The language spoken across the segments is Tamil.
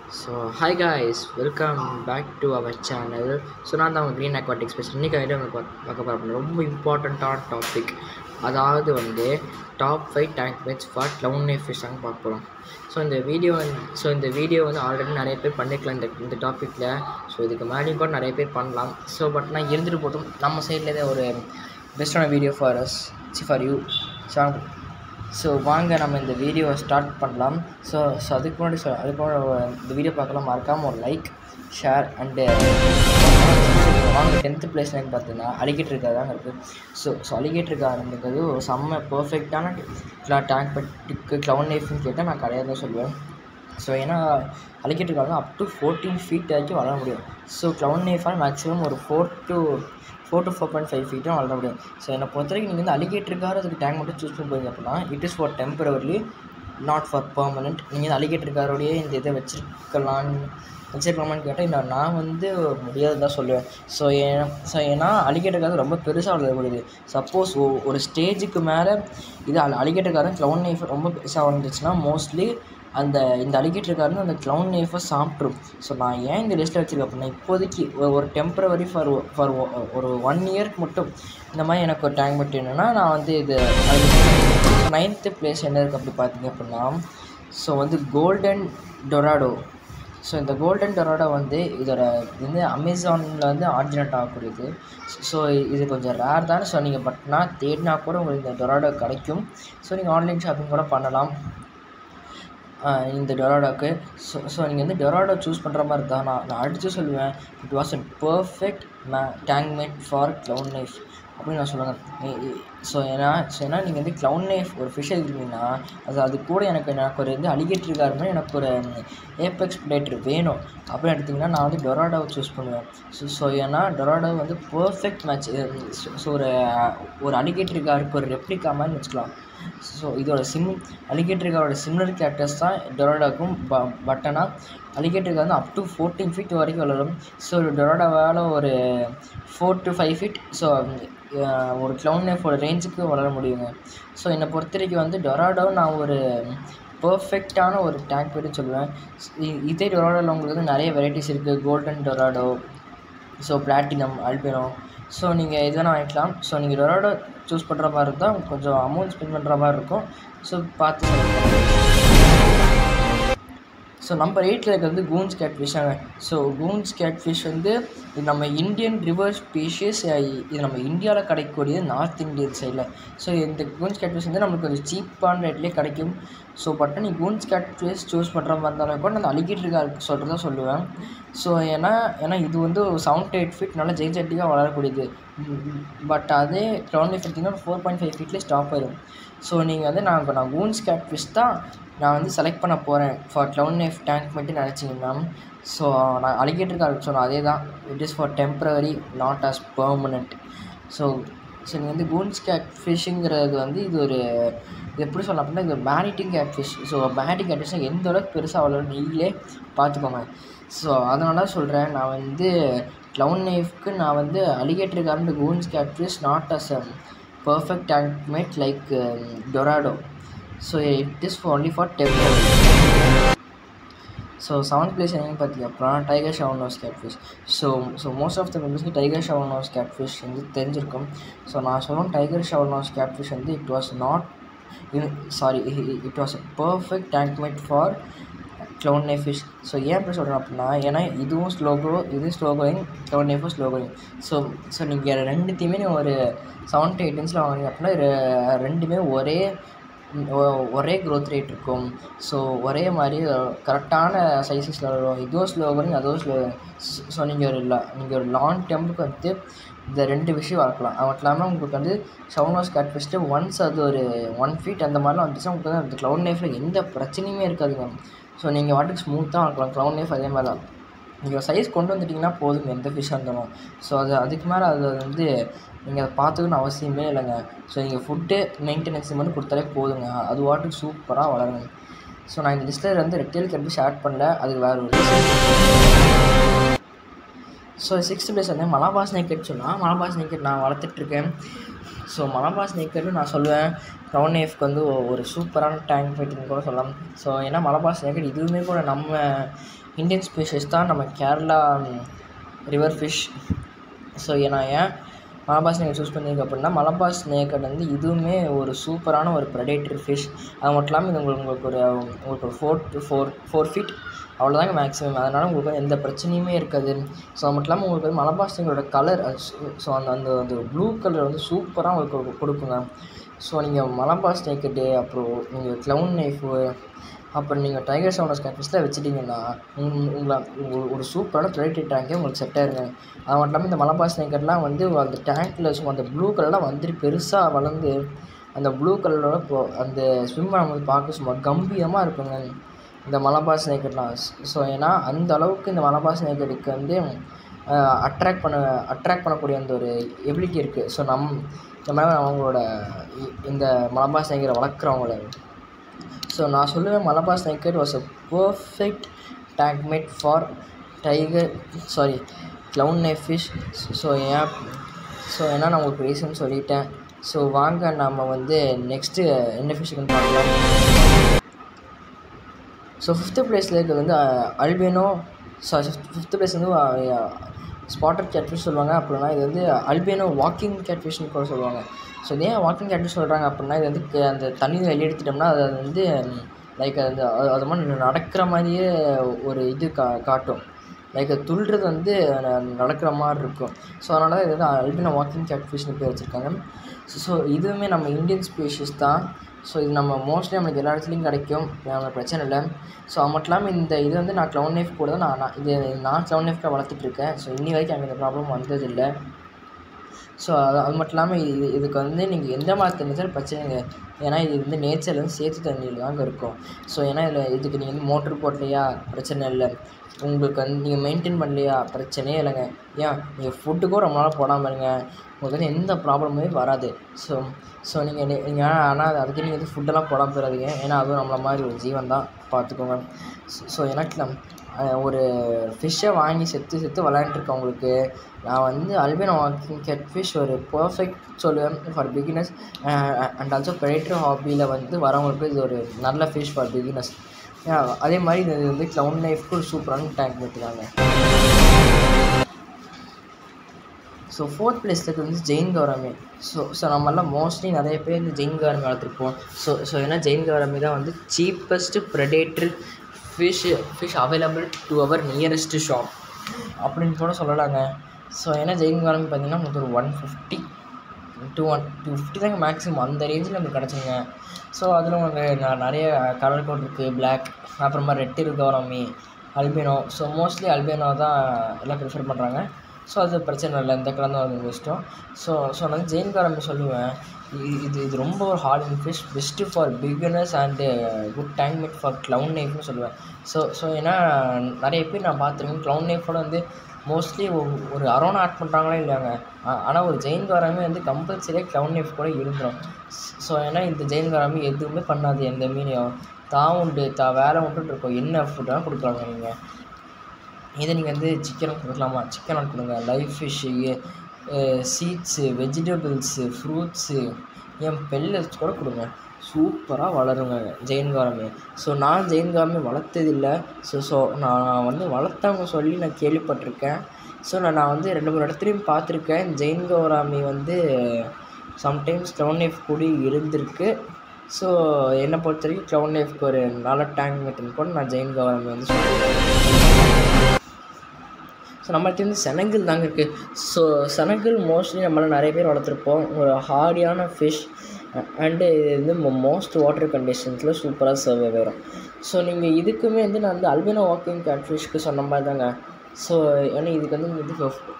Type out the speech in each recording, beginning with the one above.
So, hi guys, welcome back to our channel. நான் தான் உங்கள் க்ரீன் அக்வாட்டிக்ஸ் பேசுகிறேன். இன்றைக்கி ஐடியா பார்க்க போகிறோம் ரொம்ப இம்பார்ட்டண்ட்டான டாபிக். அதாவது top 5 tank match for clown knife fish தாங்க பார்க்க போகிறோம். இந்த வீடியோ ஆல்ரெடி நிறைய பேர் பண்ணிக்கலாம் இந்த டாப்பிக்கில். ஸோ இதுக்கு மேலேயும் கூட நிறைய பேர் பண்ணலாம். பட் நான் இருந்துட்டு போட்டும் நம்ம சைட்லேயே ஒரு பெஸ்ட்டான வீடியோ ஃபார் யூ. வாங்க நம்ம இந்த வீடியோவை ஸ்டார்ட் பண்ணலாம். அதுக்கு முன்னாடி இந்த வீடியோ பார்க்கலாம் மறக்காமல் ஒரு லைக் ஷேர் அண்டு வாங்க 10th பிளேஸ்லன்னு பார்த்தீங்கன்னா அலிகேட்டர் கார் தாங்க இருக்குது. அலிகேட்டர் கார்ன்றது ஒரு செம்ம பர்ஃபெக்டான டேங்க் பட்டுக்கு க்ளவுன் நைஃப்னு கேட்டால் நான் கிடையாது தான் சொல்லுவேன். ஏன்னா alligator car up to 14 feet வரைக்கும் வளர முடியும். க்ளவுன் நைஃபால் மேக்ஸிமம் ஒரு 4 to 4.5 feet வளர முடியும். என்னை பொறுத்த வரைக்கும் நீங்கள் அலிகேட்டர் கார் அதுக்கு டேங்க் மட்டும் சூஸ் பண்ணி போயிங்க அப்படின்னா it is for temporary, not for permanent. நீங்கள் அலிகேட்டர் காரோடையே இந்த இதை வச்சுருக்கலாமான்னு கேட்டால் நான் முடியாது தான் சொல்லுவேன். ஏன்னா அலிகேட்டர் கார் ரொம்ப பெருசாக வளரக்கூடியது. சப்போஸ் ஒரு ஸ்டேஜுக்கு மேலே இது அலிகேட்டர் காரும் க்ளவுன் நைஃப் ரொம்ப பெருசாக வளர்ந்துச்சுன்னா மோஸ்ட்லி இந்த அலிகேட்டர் கார்னு அந்த க்ளவுன் நைஃபை சாப்பிட்ரும். நான் ஏன் இந்த லிஸ்ட்டில் வச்சுருக்கேன் அப்படின்னா இப்போதைக்கு ஒரு டெம்பரவரி ஃபார் ஒரு 1 இயர்க்கு மட்டும் இந்த மாதிரி எனக்கு ஒரு டேங்க் பட் என்னென்னா நான் இது 9th பிளேஸ் என்ன இருக்குது அப்படி பார்த்தீங்க அப்படின்னா கோல்டன் டொராடோ. இந்த கோல்டன் டொராடோ இதோட அமேசானில் ஆர்ஜினேட் ஆகக்கூடியது. இது கொஞ்சம் ரேர் தான். நீங்கள் நான் தேடினா கூட உங்களுக்கு இந்த டொராடோ கிடைக்கும். நீங்கள் ஆன்லைன் ஷாப்பிங் கூட பண்ணலாம் இந்த டொராடோக்கு. நீங்கள் டொராடோ சூஸ் பண்ணுற மாதிரி இருந்தால் நான் அடித்து சொல்லுவேன் it was a perfect tank mate for clown knife அப்படின்னு நான் சொல்லுவேன். ஏன்னா நீங்கள் க்ளவுன் நைஃப் ஒரு ஃபிஷ் எடுக்கிறீங்கன்னா அது கூட எனக்கு ஒரு அலிகேட்டர் கார் மாதிரி எனக்கு ஒரு ஏபெக்ஸ் ப்ரெடேட்டர் வேணும் அப்படின்னு எடுத்திங்கன்னா நான் டொராடோவை சூஸ் பண்ணுவேன். ஏன்னா டொராடோ பர்ஃபெக்ட் மேட்ச். ஒரு அலிகேட்டர் காருக்கு ஒரு ரெப்ளிகா மாதிரி வச்சுக்கலாம். இதோட அலிகேட்டர் காரோட சிமிலர் கேரக்டர்ஸ் தான் டொராடோக்கும். பட் ஆனால் alligator car up to 14 feet வரைக்கும் வளரும். டொராடோவால் ஒரு 4 to 5 feet ஒரு க்ளவுன் நைஃபோட ரேஞ்சுக்கு வளர முடியுங்க. என்னை பொறுத்த வரைக்கும் டொராடோ நான் ஒரு பர்ஃபெக்டான ஒரு டேங்க் பேர்னு சொல்லுவேன். இதே டொராடோவில் உங்களுக்கு நிறைய வெரைட்டிஸ் இருக்குது. Golden Dorado, platinum, albino. நீங்கள் எது வேணால் வாங்கிக்கலாம். நீங்கள் டொராடோ சூஸ் பண்ணுற மாதிரி இருந்தால் கொஞ்சம் அமௌண்ட் ஸ்பெண்ட் பண்ணுற மாதிரி இருக்கும். பார்த்து நம்பர் 8ல் இருக்கிறது கூன்ஸ் கேட்ஃபிஷ்ஷாங்க. கூன்ஸ் கேட்ஃபிஷ் இது நம்ம இந்தியன் ரிவர் ஸ்பீஷீஸ். இது நம்ம இந்தியாவில் கிடைக்கக்கூடிய நார்த் இந்தியன் சைடில். இந்த கூன்ஸ் கேட்ஃபிஷ் நம்மளுக்கு கொஞ்சம் சீப்பான ரேட்லேயே கிடைக்கும். பட் நீ கூன்ஸ் கேட்ஃபிஷ் சூஸ் பண்ணுற மாதிரி இருந்தாலும் கூட அந்த அலிகேட்டர் கார் சொல்கிறதா சொல்லுவேன். ஏன்னா இது 7 to 8 feet நல்லா ஜெயிச்சட்டிக்காக வளரக்கூடியது. பட் அதே க்ளவுன் நைஃப் எடுத்திங்கன்னா 4.5 feetலேயே ஸ்டாப் ஆயிடும். நீங்கள் நான் கூன்ஸ் கேட்ஃபிஷ் தான் நான் செலக்ட் பண்ண போகிறேன் ஃபார் க்ளவுன் நைஃப் டேங்க் மட்டும் நினச்சிங்கன்னா நான் அலிகேட்டர் கார் சொன்னேன் அதே தான். It is for temporary, not as permanent. நீங்கள் கூன்ஸ் கேட் ஃபிஷ்ஷுங்கிறது இது ஒரு எப்படி சொல்லலாம் அப்படின்னா இது மேரிட்டிங் கேட் ஃபிஷ். மேரிட்டிங் கேட் ஃபிஷ்ஷாக எந்த அளவுக்கு பெருசாக வளரும் நீங்களே பார்த்துக்கோங்க. அதனால சொல்கிறேன் நான் க்ளவுன் நைஃப்க்கு நான் அலிகேட்டர் கார் கூன்ஸ் catfish not as a perfect tank mate like dorado. It is only for temporary. 7th place என்னன்னு பார்த்தீங்க அப்படின்னா tiger shovelnose catfish. Most of the மெம்பர்ஸ்க்கு டைகர் ஷவர் நோஸ் கேட்ஃபிஷ் தெரிஞ்சிருக்கும். நான் சொல்லுவேன் tiger shovelnose catfish it was it was a perfect tank mate for clown knife fish. ஏன் அப்படி சொல்கிறேன் அப்படின்னா ஏன்னா இதுவும் ஸ்லோ க்ரோ, இது slow growing, clown நைஃபும் slow growing. நீங்கள் ரெண்டுத்தையுமே ஒரு 7 to 8 inches வாங்கினீங்க அப்படின்னா ரெண்டுமே ஒரே க்ரோத் ரேட் இருக்கும். ஒரே மாதிரி கரெக்டான சைஸஸில் வரும். இதுவும் ஸ்லோ க்ரோயிங், அதுவும் ஸ்லோ. நீங்கள் ஒரு லாங் டேர்முக்கு இந்த 2 விஷயம் வளர்க்கலாம். அது மட்டும் இல்லாமல் உங்களுக்கு ஷவர் நோஸ் கேட்ஃபிஷ்ட்டு ஒன்ஸ் அது ஒரு 1 feet அந்த மாதிரிலாம் வந்துச்சுன்னா உங்களுக்கு அந்த க்ளவுன் நைஃபில் எந்த பிரச்சனையுமே இருக்காதுங்க. நீங்கள் வாட்டுக்கு ஸ்மூத்தாக வளர்க்கலாம். க்ளவுன் நைஃப் அதே மாதிரி தான். நீங்கள் சைஸ் கொண்டு வந்துட்டிங்கன்னா போதும் எந்த ஃபிஷ்ஷாக இருந்தாலும். அதுக்கு மேலே அது நீங்கள் அதை பார்த்துக்கணும்னு அவசியமே இல்லைங்க. நீங்கள் ஃபுட்டு மெயின்டெனன்ஸ் மட்டும் கொடுத்தாலே போதுங்க. அது வாட்டுக்கு சூப்பராக வளருங்க. நான் இந்த லிஸ்ட்டில் ரெட்டேல் கேட்ஃபிஷ் ஆட் பண்ணல, அதுக்கு வேறு ஒரு ரீசன். 6th பிளேஸ் மலபார் ஸ்னேக்கெட் சொன்னால் மலபார் ஸ்னேக்கெட் நான் வளர்த்துட்ருக்கேன். மலபார் ஸ்னேக்கெட்டு நான் சொல்லுவேன் க்ளவுன் நைஃப்க்கு ஒரு சூப்பரான டேங்க் ஃபைட்டுன்னு கூட சொல்லலாம். ஏன்னா மலபார் ஸ்னேக்கெட் இதுவுமே கூட நம்ம இந்தியன் ஸ்பீஷிஸ் தான் நம்ம கேரளா ரிவர் ஃபிஷ். ஸோ நான் ஏன் மலபார் ஸ்னேக் சூஸ் பண்ணியிருக்கேன் அப்படின்னா, மலபார் ஸ்னேக்கட் வந்து இதுவுமே ஒரு சூப்பரான ஒரு ப்ரெடேட்டரி ஃபிஷ். அது மட்டும் இல்லாமல் இது உங்களுக்கு ஒரு 4 to 4 feet அவ்வளோதாங்க மேக்ஸிமம். அதனால் உங்களுக்கு வந்து எந்த பிரச்சனையுமே இருக்காது. ஸோ அது மட்டும் இல்லாமல் உங்களுக்கு வந்து மலபார் ஸ்னேக்கோட கலர், ஸோ அந்த ப்ளூ கலர் வந்து சூப்பராக உங்களுக்கு கொடுக்குங்க. ஸோ நீங்கள் மலபார் ஸ்னேக்கட்டு, அப்புறம் நீங்கள் க்ளவுன் நைஃபு, அப்புறம் நீங்கள் டைகர் சவுண்டர்ஸ் கேட்ஃபிஷ்லாம் வச்சுட்டிங்கன்னா ஒரு சூப்பரான ப்ரெடேட்டரி டேங்கே உங்களுக்கு செட் ஆயிருங்க. அது மட்டும் இல்லாமல் இந்த மலபார் ஸ்னேக்கட்லாம் வந்து அந்த டேங்க்கில் சும்மா அந்த ப்ளூ கலர்லாம் வந்துட்டு பெருசாக வளர்ந்து அந்த ப்ளூ கலரோட அந்த ஸ்விம் பண்ணும்போது பார்க்க சும்மா கம்பீரமாக இருக்குங்க இந்த மலபார் ஸ்னேக்கட்லாம். ஸோ ஏன்னா அந்த அளவுக்கு இந்த மலபார் ஸ்னேக்கட்டுக்கு வந்து அட்ராக்ட் பண்ணக்கூடிய அந்த ஒரு எபிலிட்டி இருக்குது. ஸோ இந்த மாதிரி அவங்களோட இந்த மலபார் ஸ்னேக்கரை வளர்க்குறவங்கள. ஸோ நான் சொல்லுவேன் Malabar snakehead was a perfect tank mate for clown knife fish. So ஏன்னா நான் உங்களுக்கு ரீசன் சொல்லிட்டேன். ஸோ வாங்க நம்ம வந்து நெக்ஸ்ட்டு என்ன ஃபிஷ்ஷுக்குன்னு பார்க்கலாம். ஸோ 5th பிளேஸில் இருக்கிறது வந்து அல்பினோ. 5th பிளேஸ் வந்து ஸ்பாட்டட் கேட்ஃபிஷ் சொல்லுவாங்க. அப்படின்னா இது வந்து அல்பினோ வாக்கிங் கேட்ஃபிஷ்னு கூட சொல்லுவாங்க. ஸோ ஏன் வாக்கிங் கேட்ஃபிஷ் சொல்கிறாங்க அப்படின்னா, இது வந்து அந்த தண்ணியில் வெளியே எடுத்துட்டோம்னா அது வந்து லைக் அது மாதிரி நடக்கிற மாதிரியே ஒரு இது காட்டும். லைக் அது துள்ளுறது வந்து நடக்கிற மாதிரி இருக்கும். ஸோ அதனால தான் இது வந்து அல்பினோ வாக்கிங் கேட்ஃபிஷ்னு பேர் வச்சுருக்காங்க. ஸோ இதுவுமே நம்ம இந்தியன் ஸ்பீஷிஸ் தான். ஸோ இது நம்ம மோஸ்ட்லி நம்மளுக்கு எல்லா இடத்துலையும் கிடைக்கும், நம்ம பிரச்சனை இல்லை. ஸோ அது மட்டும் இல்லாமல் இது வந்து நான் க்ளவுன் நைஃப் கூட தான் நான் க்ளவுன் நைஃப்காக வளர்த்துட்ருக்கேன். ஸோ இன்னி வரைக்கும் எனக்கு இந்த ப்ராப்ளம் வந்ததில்லை. ஸோ அது மட்டும் இல்லாமல் இதுக்கு வந்து நீங்கள் எந்த மாதிரி தண்ணி பிரச்சனைங்க. ஏன்னா இது வந்து நேச்சர்லேருந்து சேர்த்து தண்ணியில் தாங்க இருக்கும். ஸோ ஏன்னா இதுக்கு நீங்கள் வந்து மோட்ரு போடலையா பிரச்சனை இல்லை. உங்களுக்கு வந்து நீங்கள் மெயின்டைன் பண்ணலையா பிரச்சனையே இல்லைங்க. ஏன் நீங்கள் ஃபுட்டுக்கும் ரொம்ப நாள் போடாமல் இருங்க, உங்களுக்கு வந்து எந்த ப்ராப்ளமுமே வராது. ஸோ நீங்கள் ஆனால் அதுக்கு நீங்கள் வந்து ஃபுட்டெல்லாம் போடாமல் போயிடாதீங்க. ஏன்னா அதுவும் நம்மள மாதிரி ஒரு ஜீவன் தான், பார்த்துக்கோங்க. ஸோ எனக்கு ஒரு ஃபிஷ்ஷை வாங்கி செத்து விளையாண்டுருக்கவங்களுக்கு நான் வந்து அல்பினோ வாக்கிங் கேட்ஃபிஷ் ஒரு பர்ஃபெக்ட் சொல்லுவேன் for beginners. And also predatory ஹாபியில் வந்து வரவங்களுக்கு இது ஒரு நல்ல ஃபிஷ் ஃபார் பிகினர்ஸ். அதே மாதிரி இது வந்து க்ளவுன் நைஃப்க்கு ஒரு சூப்பரான டேங்க் விட்டுருக்காங்க. ஸோ 4th பிளேஸில் வந்து ஜெயின் கௌராமி. ஸோ நம்மளாம் மோஸ்ட்லி நிறைய பேர் இந்த ஜெயின் கௌராமி வளர்த்துருப்போம். ஸோ ஏன்னா ஜெயின் கௌராமி தான் வந்து cheapest predatory fish available to our nearest shop அப்படின்னு கூட சொல்லலாங்க. ஸோ ஏன்னா ஜெயின் கௌராமி பார்த்திங்கன்னா உங்களுக்கு ஒரு 150 to 250 தாங்க மேக்ஸிமம், அந்த ரேஞ்சில் நமக்கு கிடச்சிங்க. ஸோ அதில் உங்களுக்கு நிறைய கலர் கோட் இருக்குது, பிளாக், அப்புறமா red gourami, albino. So mostly albino தான் எல்லாம் ப்ரிஃபர் பண்ணுறாங்க. ஸோ அது பிரச்சனை இல்லை, இந்த கலர் தான் வந்து இஷ்டம். ஸோ நான் வந்து ஜெயின் கௌராமி சொல்லுவேன். இது ரொம்ப ஒரு hard and fish, best for beginners and good tank mate for clown நைஃப்னு சொல்லுவேன். ஸோ ஏன்னா நிறைய பேர் நான் பார்த்துருக்கேன் க்ளவுன் நைஃபோட வந்து மோஸ்ட்லி ஒரு அரோனா ஆட் பண்ணுறாங்களே இல்லையாங்க. ஆனால் ஒரு ஜெயின் கௌராமி வந்து கம்பல்சரியாக க்ளவுன் நைஃப் கூட இருந்துடும். ஸோ ஏன்னா இந்த ஜெயின் கௌராமி எதுவுமே பண்ணாது எந்த மீனையும். வேலை உண்டுன்னு இருக்கும், என்ன ஃபுட்டாக கொடுக்குறாங்க. நீங்கள் இதை நீங்கள் வந்து சிக்கன் கொடுக்கலாமா, சிக்கன் கொடுங்க, live fish, seeds, vegetables, fruits, pellets கூட கொடுங்க, சூப்பராக வளருங்க ஜெயின் கௌராமி. ஸோ நான் ஜெயின் கௌராமி வளர்த்ததில்லை. ஸோ நான் வந்து வளர்த்தவங்க சொல்லி நான் கேள்விப்பட்டிருக்கேன். ஸோ நான் வந்து 2-3 இடத்துலையும் பார்த்துருக்கேன். ஜெயின் கௌராமி வந்து சம்டைம்ஸ் க்ளவுன் நைஃப் கூட இருந்திருக்கு. ஸோ என்னை பொறுத்த வரைக்கும் க்ளவுன் நைஃப்க்கு ஒரு நல்ல டேங்க் மெத்தட் கூட நான் ஜெயின் கௌராமி வந்து சொல்லுவேன். ஸோ நம்மள்ட்ட வந்து செனகல் தாங்க இருக்குது. ஸோ செனகல் மோஸ்ட்லி நம்மளால் நிறைய பேர் வளர்த்துருப்போம். ஒரு ஹார்டியான ஃபிஷ் அண்டு இது வந்து மோஸ்ட் வாட்டர் கண்டிஷன்ஸில் சூப்பராக சர்வே வரும். ஸோ நீங்கள் இதுக்குமே வந்து நான் வந்து அல்பினோ வாக்கிங் கேட்ஃபிஷ்க்கு சொன்ன மாதிரி தாங்க. ஸோ ஏன்னா இதுக்கு வந்து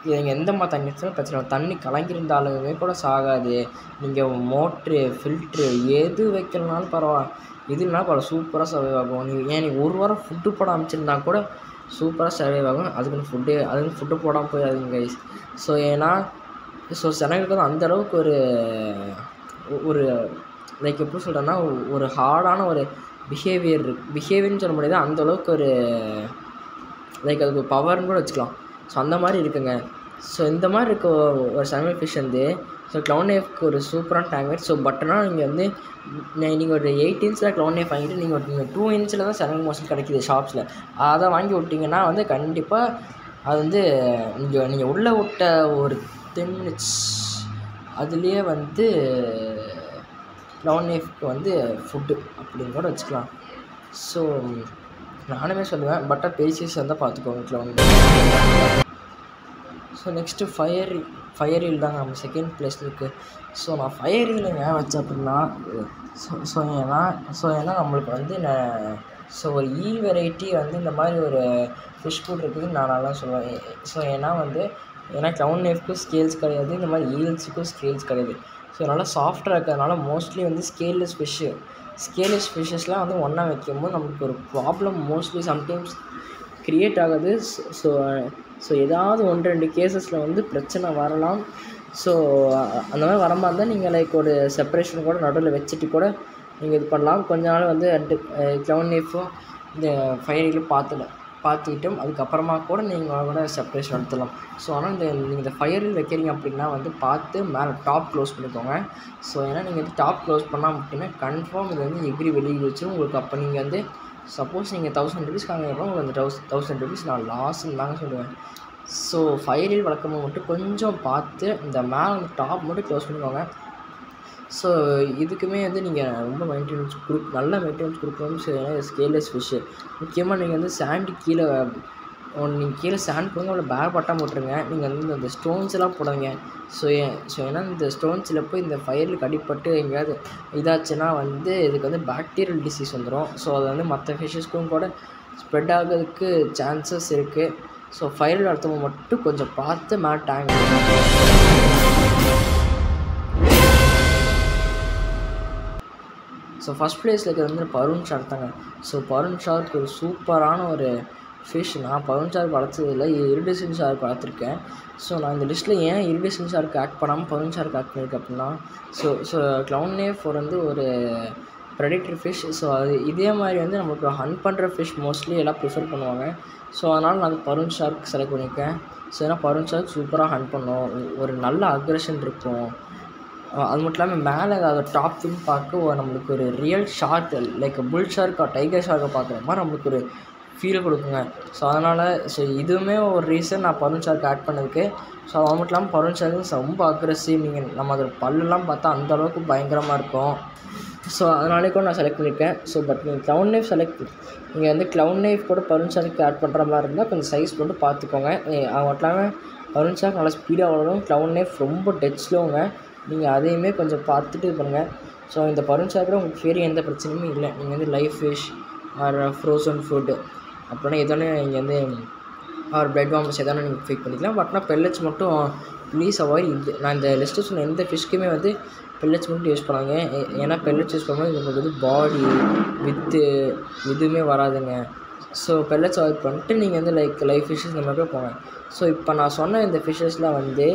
நீங்கள் எந்த மாதிரி தண்ணி வச்சாலும் பிரச்சனை, தண்ணி கலங்கியிருந்தாலுமே கூட சாகாது. நீங்கள் மோட்ரு, ஃபில்ட்ரு எது வைக்கலனாலும் பரவாயில்ல, இதுனா பரவாயில்ல, சூப்பராக சர்வே ஆகும். நீங்கள் ஒரு வாரம் ஃபுட்டு போட அமைச்சிருந்தா கூட சூப்பராக சர்வே ஆகும். அதுக்குன்னு ஃபுட்டு போடாமல் போயிடாதீங்க கைஸ். ஸோ ஏன்னா செனகலுக்கு வந்து அந்தளவுக்கு ஒரு லைக் எப்படி சொல்கிறேன்னா ஒரு ஹார்டான ஒரு பிஹேவியர்னு சொல்ல முடியாது, அந்தளவுக்கு ஒரு லைக் அதுக்கு பவர்னு கூட வச்சுக்கலாம். ஸோ அந்த மாதிரி இருக்குங்க. ஸோ இந்த மாதிரி இருக்க ஒரு சர்வைவல் ஃபிஷ் வந்து ஸோ க்ளவுன் நைஃப்க்கு ஒரு சூப்பரான டேங்க். ஸோ பட்னா நீங்கள் வந்து நீங்கள் ஒரு 8 இன்ச்சில் க்ளவுன் நைஃப் வாங்கிட்டு நீங்கள் 2 இன்ச்சில் தான் சர்வைவல் மோஷன் கிடைக்கிது ஷாப்ஸில். அதை வாங்கி விட்டிங்கன்னா வந்து கண்டிப்பாக அது வந்து நீங்கள் உள்ளே விட்ட ஒரு 10 மினிட்ஸ் அதுலேயே வந்து க்ளவுன் நைஃப்க்கு வந்து ஃபுட்டு அப்படின்னு கூட வச்சுக்கலாம். ஸோ நானுமே சொல்லுவேன், பட் பெரிய சைஸ் வந்தால் பார்த்துக்கோங்க clown knife. So next fire reel தாங்க நம்ம செகண்ட் ப்ளேஸில் இருக்குது. ஸோ நான் ஃபயர் ரீல் ஏன் வச்சேன் அப்படின்னா ஏன்னா நம்மளுக்கு வந்து ஒரு ஈல் வெரைட்டி வந்து இந்த மாதிரி ஒரு ஃபிஷ் ஃபுட் இருக்குதுன்னு நான் நல்லா சொல்லுவேன். ஏன்னா க்ளவுன் நைஃப்க்கும் ஸ்கேல்ஸ் கிடையாது, இந்த மாதிரி ஈல்ஸுக்கும் ஸ்கேல்ஸ் கிடையாது. ஸோ நல்லா சாஃப்டாக இருக்கிறதுனால மோஸ்ட்லி வந்து ஸ்கேல்லெஸ் ஃபிஷ்ஷஸ்லாம் வந்து ஒன்றா வைக்கும்போது நம்மளுக்கு ஒரு ப்ராப்ளம் மோஸ்ட்லி சம்டைம்ஸ் க்ரியேட் ஆகுது. ஸோ ஏதாவது 1-2 கேசஸில் வந்து பிரச்சனை வரலாம். ஸோ அந்த மாதிரி வர மாதிரி இருந்தால் நீங்கள் ஒரு செப்பரேஷன் கூட நடுவில் வச்சுட்டு கூட நீங்கள் இது பண்ணலாம். கொஞ்ச நாள் வந்து க்ளவுன் நைஃபும் இந்த ஃபயர் ரீலும் பார்த்துக்கிட்டும் அதுக்கப்புறமா கூட நீங்கள் கூட செப்பரேஷன் எடுத்துடலாம். ஸோ ஆனால் நீங்கள் இந்த ஃபயர் ரீல் வைக்கிறீங்க அப்படின்னா வந்து பார்த்து மேலே டாப் க்ளோஸ் பண்ணிக்கோங்க. ஸோ ஏன்னா நீங்கள் வந்து டாப் க்ளோஸ் பண்ணால் அப்படின்னா கன்ஃபார்ம் இது வந்து எகிரி வெளியே வச்சிடும் உங்களுக்கு. அப்போ நீங்கள் வந்து சப்போஸ் நீங்கள் 1000 ருபீஸ் வாங்கினா உங்களுக்கு அந்த 1000 ருபீஸ் நான் லாஸ்ன்னு தாங்க சொல்லுவேன். ஸோ ஃபயர் ரீல் வளர்க்கும்போது மட்டும் கொஞ்சம் பார்த்து இந்த மேலே அந்த டாப் மட்டும் க்ளோஸ் பண்ணிக்கோங்க. ஸோ இதுக்குமே வந்து நீங்கள் ரொம்ப நல்ல மெயின்டெனன்ஸ் கொடுக்கணும்னு சொல்லி ஸ்கேல்லெஸ் ஃபிஷ்ஷு. முக்கியமாக நீங்கள் வந்து சாண்டு கீழே சாண்ட் போடுங்க, அவ்வளோ பேக் பட்டம் போட்டுருங்க. நீங்கள் வந்து அந்த ஸ்டோன்ஸ் எல்லாம் போடுங்க. ஸோ ஏன்னா இந்த ஸ்டோன்ஸில் போய் இந்த ஃபயரில் அடிப்பட்டு எங்கேயாவது இதாச்சுன்னா வந்து இதுக்கு வந்து பாக்டீரியல் டிசீஸ் வந்துடும். ஸோ அது வந்து மற்ற ஃபிஷ்ஷஸ்க்கும் கூட ஸ்ப்ரெட் ஆகிறதுக்கு சான்சஸ் இருக்குது. ஸோ ஃபயரில் அடுத்தவங்க மட்டும் கொஞ்சம் பார்த்து மேலே டேங்க். ஸோ ஃபஸ்ட் ப்ளேஸில் இருக்கிறது வந்து பருண் ஷார்க் தாங்க. ஸோ பருண் ஷார்க் ஒரு சூப்பரான ஒரு ஃபிஷ். நான் பருண் ஷார்க் வளர்த்ததில்லை, இரிடிசன் ஷார்க் வளர்த்துருக்கேன். ஸோ நான் இந்த லிஸ்ட்டில் ஏன் இரிடிசன் ஷார்க் ஆட் பண்ணாமல் பருண் ஷார்க் ஆட் பண்ணியிருக்கேன் அப்படின்னா ஸோ க்ளவுன் நைஃப் வந்து ஒரு ப்ரெடிட்டரி ஃபிஷ். ஸோ அது இதே மாதிரி வந்து நம்மளுக்கு ஹண்ட் பண்ணுற ஃபிஷ் மோஸ்ட்லி எல்லாம் ப்ரிஃபர் பண்ணுவாங்க. ஸோ அதனால் நான் பருண் ஷார்க் செலக்ட் பண்ணியிருக்கேன். ஸோ ஏன்னா பருண் ஷார்க் சூப்பராக ஹண்ட் பண்ணும், ஒரு நல்ல அக்ரெஷன் இருக்கும். அது மட்டும் இல்லாமல் மேலே அதை டாப் ஃபின் பார்க்க நம்மளுக்கு ஒரு ரியல் ஷார்க் லைக் புல் ஷார்க் டைகர் ஷார்க்கை பார்க்குற மாதிரி நம்மளுக்கு ஒரு ஃபீல் கொடுக்குங்க. ஸோ அதனால் இதுவுமே ஒரு ரீசன் நான் பருண் ஷார்க் ஆட் பண்ணதுக்கு. ஸோ அது மட்டும் இல்லாமல் பருண் ஷார்க் ரொம்ப அக்ரெசிவ். நம்ம அதோட பல்லெல்லாம் பார்த்தா அந்தளவுக்கு பயங்கரமாக இருக்கும். ஸோ அதனாலே கூட நான் செலக்ட் பண்ணியிருக்கேன். ஸோ பட் நீங்கள் க்ளவுன் நைஃப் நீங்கள் வந்து க்ளவுன் நைஃப் கூட பருண் ஷார்க்கு ஆட் பண்ணுற மாதிரி இருந்தால் கொஞ்சம் சைஸ் மட்டும் பார்த்துக்கோங்க. அது மட்டும் இல்லாமல் பருண் ஷார்க் நல்லா ஸ்பீடாக வளரும், க்ளவுன் நைஃப் ரொம்ப டெட் ஸ்லோங்க. நீங்கள் அதையுமே கொஞ்சம் பார்த்துட்டு இது பண்ணுங்கள். ஸோ இந்த பருண் ஷார்க்கில் உங்களுக்கு வேறு எந்த பிரச்சனையுமே இல்லை. நீங்கள் வந்து live fish or frozen food அப்படின்னா எதோனே நீங்கள் வந்து ஆர் பிளட் வார்மர்ஸ் எதனா நீங்கள் ஃபீட் பண்ணிக்கலாம். பட்னா பெல்லட்ஸ் மட்டும் ப்ளீஸ் அவாய்ட். நான் இந்த லிஸ்ட்டு சொன்ன எந்த ஃபிஷ்க்குமே வந்து பெல்லட்ஸ் மட்டும் யூஸ் பண்ணாங்க. ஏன்னா பெல்லட்ஸ் யூஸ் பண்ணும்போது உங்களுக்கு வந்து பாடி வித்து எதுவுமே வராதுங்க. ஸோ பெல்லட்ஸ் அவாய்ட் பண்ணிட்டு நீங்கள் வந்து லைவ் ஃபிஷ்ஷஸ் இந்த மாதிரி போங்க. ஸோ இப்போ நான் சொன்ன இந்த ஃபிஷ்ஷஸ்லாம் வந்து